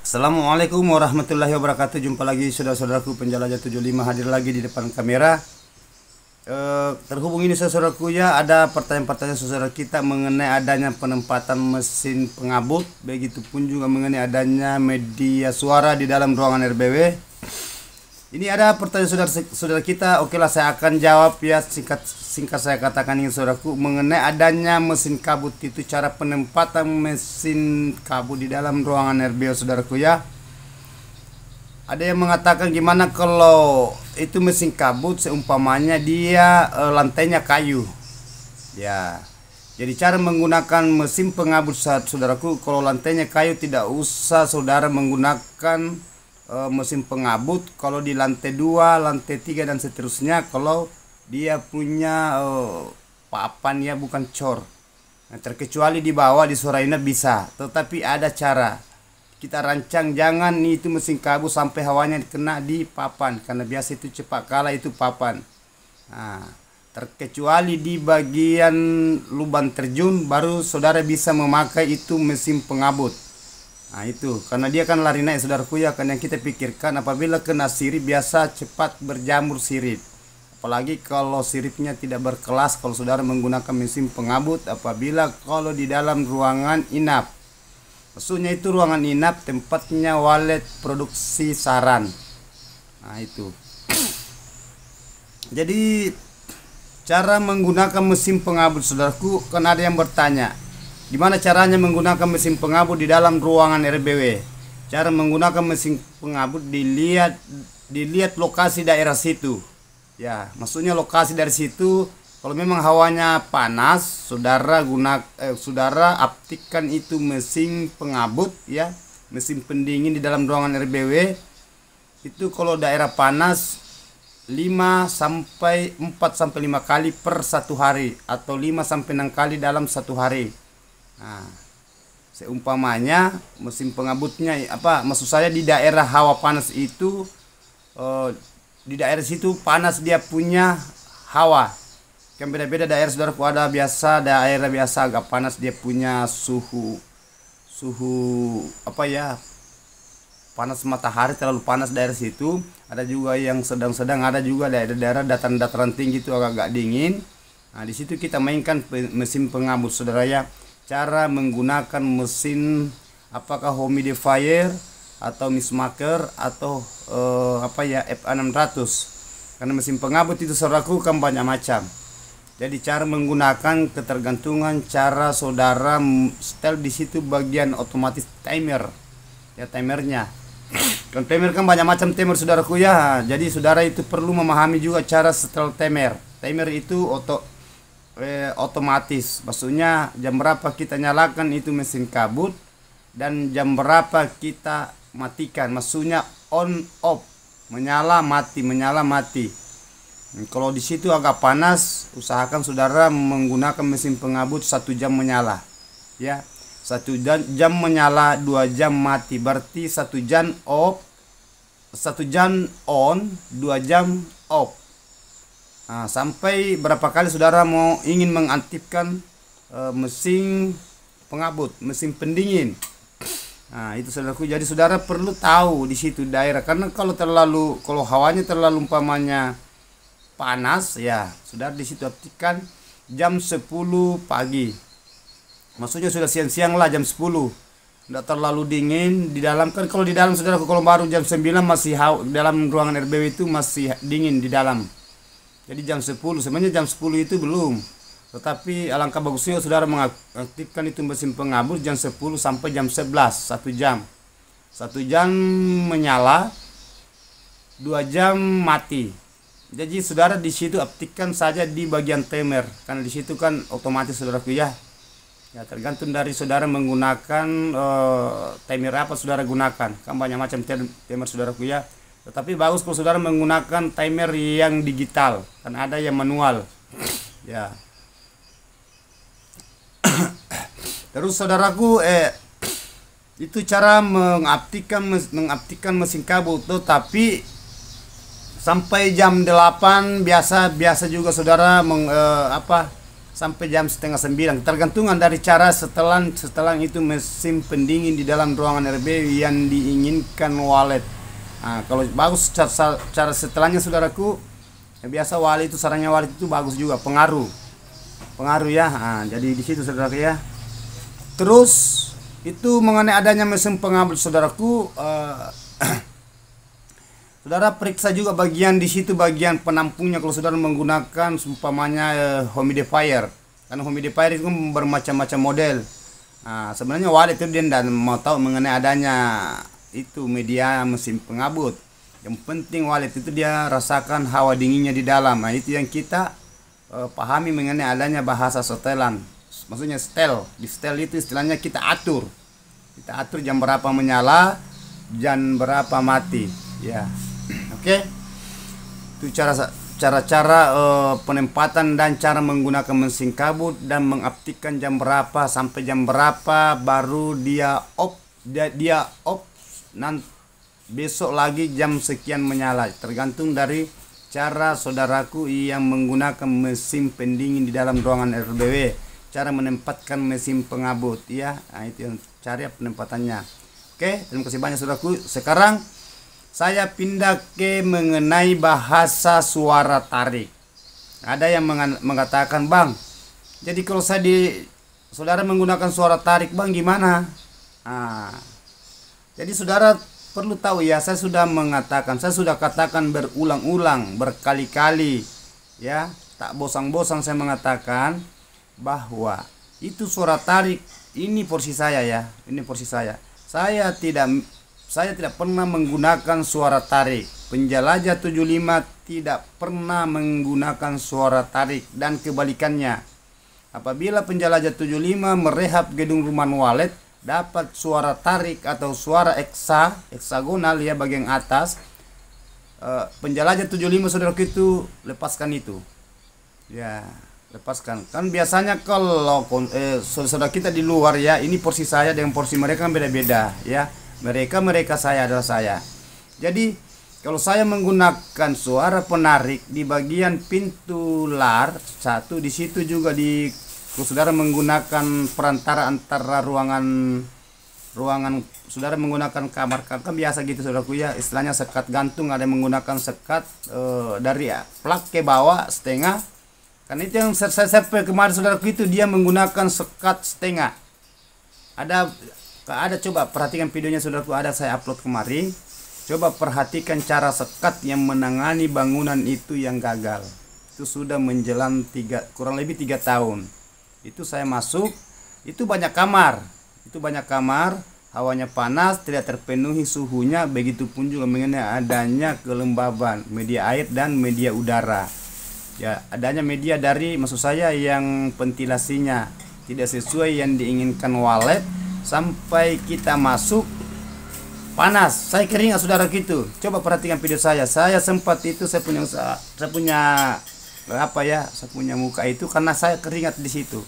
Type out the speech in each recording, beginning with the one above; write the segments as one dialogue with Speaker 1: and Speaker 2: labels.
Speaker 1: Assalamualaikum warahmatullahi wabarakatuh. Jumpa lagi saudara-saudaraku penjelajah 75 hadir lagi di depan kamera. Terhubung ini saudaraku ya, ada pertanyaan-pertanyaan saudara kita mengenai adanya penempatan mesin pengabut, begitupun juga mengenai adanya media suara di dalam ruangan RBW. Ini ada pertanyaan saudara kita. Oke lah, saya akan jawab ya, singkat saya katakan ini saudaraku, mengenai adanya mesin kabut itu, cara penempatan mesin kabut di dalam ruangan RBW saudaraku ya. Ada yang mengatakan gimana kalau itu mesin kabut seumpamanya dia lantainya kayu. Ya. Jadi cara menggunakan mesin pengabut saudaraku, kalau lantainya kayu tidak usah saudara menggunakan mesin pengabut. Kalau di lantai 2, lantai 3 dan seterusnya, kalau dia punya papan ya, bukan cor. Nah, terkecuali di bawah di Soraina bisa, tetapi ada cara. Kita rancang jangan itu mesin kabut sampai hawanya kena di papan, karena biasa itu cepat kalah itu papan. Nah, terkecuali di bagian lubang terjun baru saudara bisa memakai itu mesin pengabut. Nah itu karena dia kan lari naik saudaraku ya, kan yang kita pikirkan apabila kena sirip biasa cepat berjamur sirip. Apalagi kalau siripnya tidak berkelas kalau saudara menggunakan mesin pengabut apabila kalau di dalam ruangan inap. Maksudnya itu ruangan inap tempatnya walet produksi saran. Nah itu. Jadi cara menggunakan mesin pengabut saudaraku, kan ada yang bertanya, gimana caranya menggunakan mesin pengabut di dalam ruangan RBW? Cara menggunakan mesin pengabut dilihat lokasi daerah situ. Ya, maksudnya lokasi dari situ. Kalau memang hawanya panas, saudara aktifkan itu mesin pengabut ya, mesin pendingin di dalam ruangan RBW. Itu kalau daerah panas 4 sampai 5 kali per satu hari atau 5 sampai 6 kali dalam satu hari. Nah, seumpamanya mesin pengabutnya maksud saya di daerah hawa panas itu, di daerah situ panas dia punya hawa. Kan beda-beda daerah saudaraku, ada daerah biasa agak panas dia punya suhu panas matahari, terlalu panas daerah situ. Ada juga yang sedang-sedang, ada juga daerah dataran tinggi itu agak dingin. Nah di situ kita mainkan mesin pengabut saudara ya. Cara menggunakan mesin apakah humidifier atau mismaker atau FA600. Karena mesin pengabut itu saudaraku kan banyak macam. Jadi cara menggunakan ketergantungan cara saudara setel di situ bagian otomatis timer. Ya timernya. Kan timer kan banyak macam timer saudaraku ya. Jadi saudara itu perlu memahami juga cara setel timer. Timer itu otomatis. Maksudnya jam berapa kita nyalakan itu mesin kabut dan jam berapa kita matikan. Maksudnya on off, menyala mati, menyala mati. Kalau di situ agak panas, usahakan saudara menggunakan mesin pengabut 1 jam menyala. Ya, 1 jam menyala, 2 jam mati. Berarti 1 jam off, 1 jam on, 2 jam off. Nah, sampai berapa kali saudara mau ingin mengaktifkan mesin pengabut, mesin pendingin. Nah, itu saudaraku. Jadi saudara perlu tahu di situ daerah, karena kalau hawanya terlalu umpamanya panas ya, saudara di situ aktifkan jam 10 pagi. Maksudnya sudah siang-siang lah, jam 10. Tidak terlalu dingin di dalam, kan kalau di dalam saudara kalau baru jam 9 masih dalam ruangan RBW itu masih dingin di dalam. Jadi jam 10, sebenarnya jam 10 itu belum. Tetapi alangkah bagusnya saudara mengaktifkan itu mesin pengabut jam 10 sampai jam 11, 1 jam. 1 jam menyala, 2 jam mati. Jadi saudara di situ aktifkan saja di bagian timer, karena di situ kan otomatis saudaraku ya. Ya tergantung dari saudara menggunakan timer apa saudara gunakan. Kan banyak macam timer saudaraku ya. Tetapi bagus kalau saudara menggunakan timer yang digital, kan ada yang manual. Ya. Terus saudaraku itu cara mengaktifkan mesin kabut tuh, tapi sampai jam 8 biasa juga saudara sampai jam setengah 9, tergantungan dari cara setelan itu mesin pendingin di dalam ruangan RBW yang diinginkan walet. Nah, kalau bagus cara setelannya saudaraku, ya biasa walet itu sarannya walet itu bagus juga, pengaruh ya. Nah, jadi di situ saudaraku ya. Terus itu mengenai adanya mesin pengabut saudaraku, saudara periksa juga bagian di situ, bagian penampungnya kalau saudara menggunakan umpamanya humidifier. Karena humidifier itu bermacam-macam model. Nah, sebenarnya walet itu dia tidak mau tahu mengenai adanya itu media mesin pengabut. Yang penting walet itu dia rasakan hawa dinginnya di dalam. Nah, itu yang kita pahami mengenai adanya bahasa setelan. Maksudnya setel. Di setel itu istilahnya kita atur. Kita atur jam berapa menyala, jam berapa mati. Ya. Oke, itu cara-cara penempatan dan cara menggunakan mesin kabut dan mengaktifkan jam berapa sampai jam berapa baru dia off, nanti besok lagi jam sekian menyala, tergantung dari cara saudaraku yang menggunakan mesin pendingin di dalam ruangan RBW, cara menempatkan mesin pengabut ya. Nah, itu yang cara penempatannya. Oke, terima kasih banyak saudaraku. Sekarang saya pindah ke mengenai bahasa suara tarik. Ada yang mengatakan, "Bang, jadi kalau saudara menggunakan suara tarik, Bang, gimana?" Nah, jadi saudara perlu tahu ya, saya sudah katakan berulang-ulang, berkali-kali ya, tak bosan-bosan saya mengatakan bahwa itu suara tarik. Ini porsi saya ya, ini porsi saya. Saya tidak pernah menggunakan suara tarik. Penjelajah 75 tidak pernah menggunakan suara tarik, dan kebalikannya. Apabila penjelajah 75 merehab gedung rumah walet, dapat suara tarik atau suara heksagonal ya bagian atas, penjelajah 75 saudaraku itu lepaskan itu. Ya, lepaskan. Kan biasanya kalau saudara kita di luar ya, ini porsi saya dengan porsi mereka kan beda-beda ya. Mereka saya adalah saya. Jadi kalau saya menggunakan suara penarik di bagian pintu lar satu, di situ juga kalau saudara menggunakan perantara antara ruangan saudara menggunakan kamar kan biasa gitu saudaraku ya, istilahnya sekat gantung, ada yang menggunakan sekat dari plak ke bawah setengah. Kan itu yang saya kemarin saudaraku itu dia menggunakan sekat setengah. Ada coba perhatikan videonya saudaraku, ada saya upload kemarin. Coba perhatikan cara sekat yang menangani bangunan itu yang gagal. Itu sudah menjelang kurang lebih 3 tahun. Itu saya masuk, itu banyak kamar, hawanya panas, tidak terpenuhi suhunya, begitupun juga mengenai adanya kelembaban media air dan media udara. Ya, adanya media maksud saya yang ventilasinya tidak sesuai yang diinginkan walet. Sampai kita masuk panas, saya keringat saudara gitu. Coba perhatikan video saya sempat itu saya punya muka itu karena saya keringat di situ.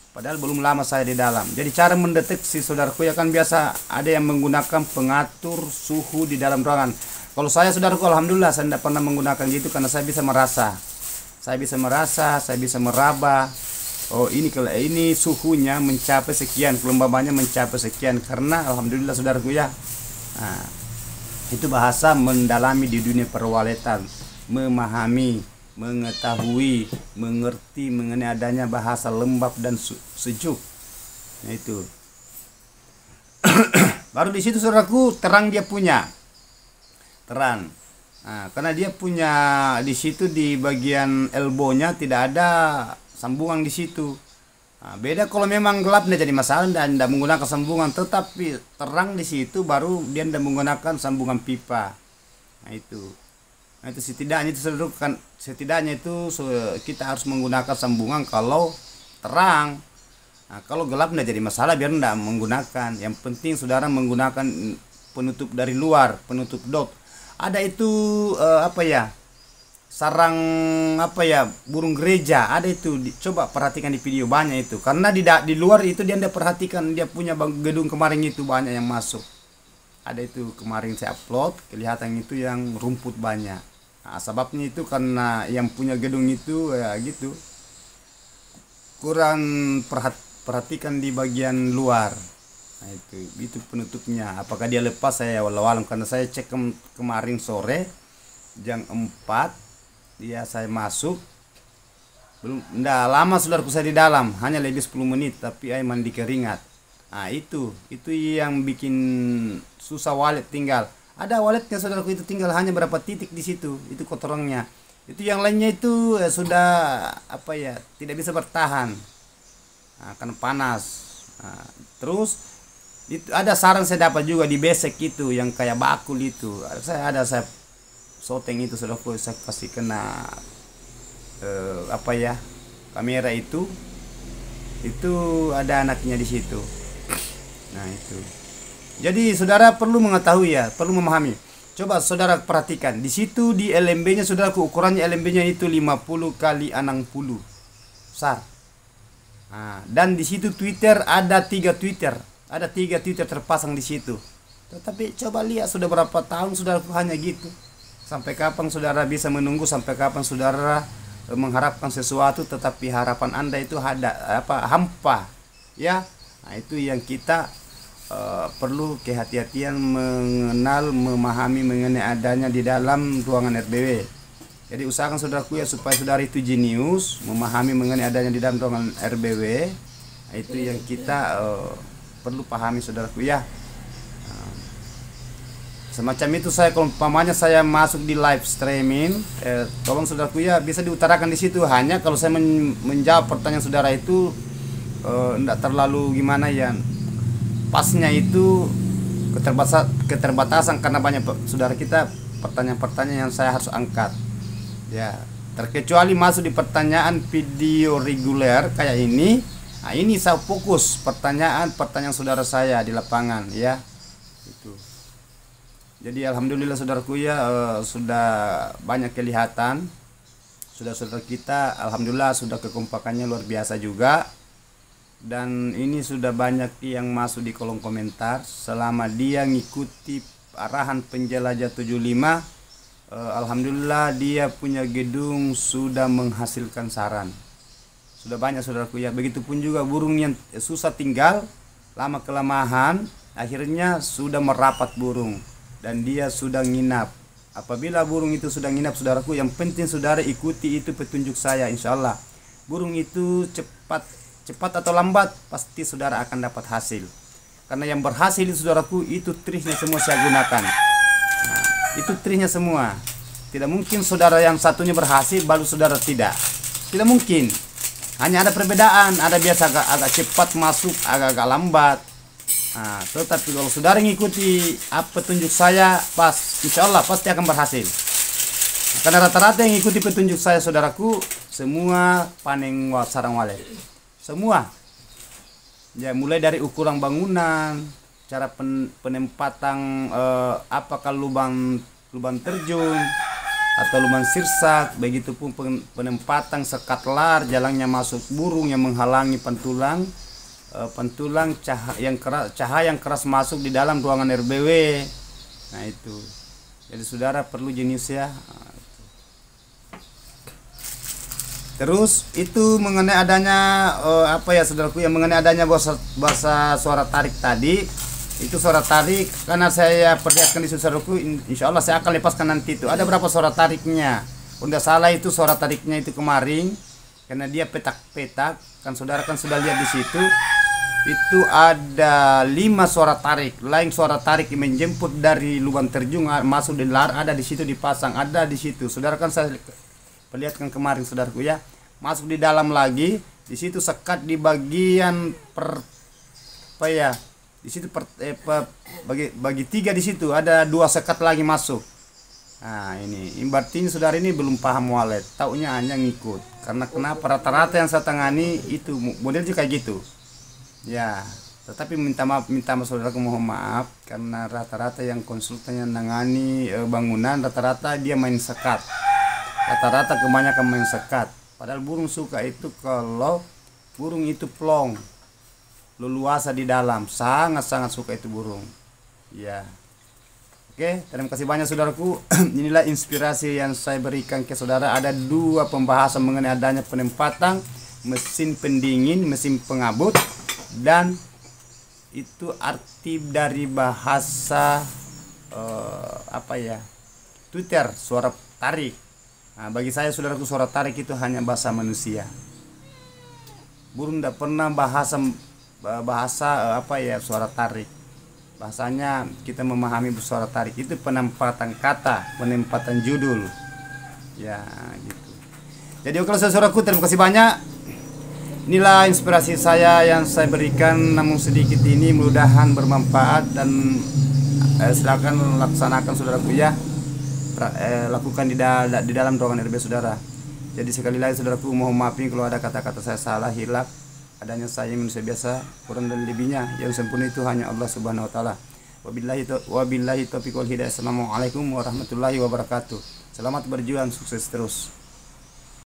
Speaker 1: Padahal belum lama saya di dalam. Jadi cara mendeteksi saudaraku ya kan biasa ada yang menggunakan pengatur suhu di dalam ruangan. Kalau saya saudaraku alhamdulillah saya tidak pernah menggunakan gitu karena saya bisa merasa, saya bisa meraba. Oh kalau ini suhunya mencapai sekian, kelembabannya mencapai sekian, karena alhamdulillah saudaraku ya. Nah, itu bahasa mendalami di dunia perwaletan, memahami, mengetahui, mengerti mengenai adanya bahasa lembab dan sejuk. Nah itu. Baru di situ saudaraku terang dia punya. Terang. Nah, karena dia punya di situ di bagian elbownya tidak ada sambungan di situ. Nah, beda kalau memang gelap tidak jadi masalah dan tidak menggunakan sambungan, tetapi terang di situ baru dia tidak menggunakan sambungan pipa. Nah itu setidaknya itu kita harus menggunakan sambungan kalau terang. Nah, kalau gelap tidak jadi masalah, biar tidak menggunakan. Yang penting saudara menggunakan penutup dari luar, penutup dot. Ada itu sarang burung gereja, ada itu. Coba perhatikan di video banyak itu, karena di luar itu dia tidak perhatikan, dia punya gedung kemarin itu banyak yang masuk. Ada itu kemarin saya upload, kelihatan itu yang rumput banyak. Nah, sebabnya itu karena yang punya gedung itu ya gitu. kurang perhatikan di bagian luar. Nah, itu penutupnya. Apakah dia lepas, saya walau karena saya cek kemarin sore jam 4 ya saya masuk, belum ndak lama saudaraku saya di dalam, hanya lebih 10 menit tapi air mandi keringat. Nah itu yang bikin susah. Wallet tinggal ada walletnya saudaraku, itu tinggal hanya berapa titik di situ, itu kotorannya. Itu yang lainnya itu sudah tidak bisa bertahan, karena panas. Terus itu ada sarang saya dapat juga di besek itu yang kayak bakul itu, saya soteng itu saudaraku, saya kasih kena kamera itu ada anaknya di situ. Nah itu, jadi saudara perlu mengetahui ya, perlu memahami. Coba saudara perhatikan di situ, di LMB-nya saudaraku, ukurannya LMB-nya itu 50 kali 60 besar. Dan di situ Twitter ada 3 Twitter, terpasang di situ. Tetapi coba lihat sudah berapa tahun saudaraku hanya gitu. Sampai kapan saudara bisa menunggu, sampai kapan saudara mengharapkan sesuatu tetapi harapan Anda itu hampa ya. Nah itu yang kita perlu kehati-hatian mengenal, memahami mengenai adanya di dalam ruangan RBW. Jadi usahakan saudaraku ya supaya saudara itu jenius memahami mengenai adanya di dalam ruangan RBW. Nah, itu yang kita perlu pahami saudaraku ya. Semacam itu saya, kalau umpamanya saya masuk di live streaming, tolong saudaraku ya bisa diutarakan di situ. Hanya kalau saya menjawab pertanyaan saudara itu tidak terlalu gimana ya, pasnya itu keterbatasan karena banyak saudara kita pertanyaan-pertanyaan yang saya harus angkat. Ya, terkecuali masuk di pertanyaan video reguler kayak ini. Nah, ini saya fokus pertanyaan saudara saya di lapangan ya. Itu. Jadi alhamdulillah saudaraku ya, sudah banyak kelihatan, saudara kita alhamdulillah sudah kekompakannya luar biasa juga. Dan ini sudah banyak yang masuk di kolom komentar selama dia ngikuti arahan penjelajah 75. Alhamdulillah dia punya gedung sudah menghasilkan sarang. Sudah banyak saudaraku ya. Begitupun juga burung yang susah tinggal, lama kelamaan akhirnya sudah merapat burung dan dia sudah nginap. Apabila burung itu sudah nginap saudaraku, yang penting saudara ikuti itu petunjuk saya, insya Allah burung itu cepat atau lambat pasti saudara akan dapat hasil. Karena yang berhasil itu saudaraku, itu triknya semua saya gunakan. Nah, itu triknya semua. Tidak mungkin saudara yang satunya berhasil baru saudara tidak mungkin. Hanya ada perbedaan, ada biasa agak cepat masuk, agak lambat. Nah, tetapi kalau saudara mengikuti petunjuk saya, insya Allah pasti akan berhasil. Nah, karena rata-rata yang ikuti petunjuk saya saudaraku, semua panen sarang walet. Semua. Ya, mulai dari ukuran bangunan, cara penempatan apakah lubang terjun atau lubang sirsak, begitupun penempatan sekat lar, jalannya masuk burung yang menghalangi pentulang cahaya yang keras masuk di dalam ruangan RBW. Nah itu, jadi saudara perlu jenius ya. Terus itu mengenai adanya saudaraku, yang mengenai adanya bahasa suara tarik tadi, itu suara tarik karena saya perlihatkan di saudaraku, insya Allah saya akan lepaskan nanti. Itu ada berapa suara tariknya, udah salah itu suara tariknya itu kemarin karena dia petak-petak kan, saudara kan sudah lihat di situ. Itu ada 5 suara tarik. Lain suara tarik yang menjemput dari lubang terjun masuk di lar, ada di situ dipasang, ada di situ. Saudara kan saya perlihatkan kemarin saudaraku ya. Masuk di dalam lagi, di situ sekat di bagian di situ bagi 3 di situ ada 2 sekat lagi masuk. Nah ini berarti saudara ini belum paham walet, taunya hanya ngikut. Karena kenapa rata-rata yang saya tangani itu modelnya kayak gitu. Ya, tetapi minta maaf saudaraku, mohon maaf karena rata-rata yang konsultan yang nangani bangunan rata-rata dia main sekat. Rata-rata kebanyakan main sekat. Padahal burung suka itu kalau burung itu plong, leluasa di dalam, sangat-sangat suka itu burung. Ya. Oke, terima kasih banyak saudaraku. Inilah inspirasi yang saya berikan ke saudara. Ada 2 pembahasan mengenai adanya penempatan mesin pendingin, mesin pengabut, dan itu arti dari bahasa Twitter, suara tarik. Nah, bagi saya saudaraku, suara tarik itu hanya bahasa manusia. Burung tidak pernah bahasa suara tarik. Bahasanya kita memahami suara tarik itu penempatan kata, penempatan judul. Ya, gitu. Jadi oke saudaraku, terima kasih banyak. Inilah inspirasi saya yang saya berikan, namun sedikit ini, mudah-mudahan bermanfaat, dan silakan laksanakan saudaraku ya. Lakukan di dalam ruangan RB saudara. Jadi sekali lagi saudaraku, mohon maafin kalau ada kata-kata saya salah, hilaf. Adanya saya manusia biasa, kurang dan lebihnya. Yang sempurna itu hanya Allah Subhanahu wa taala. Wabillahi taufiq wal hidayah. Assalamualaikum warahmatullahi wabarakatuh. Selamat berjuang, sukses terus.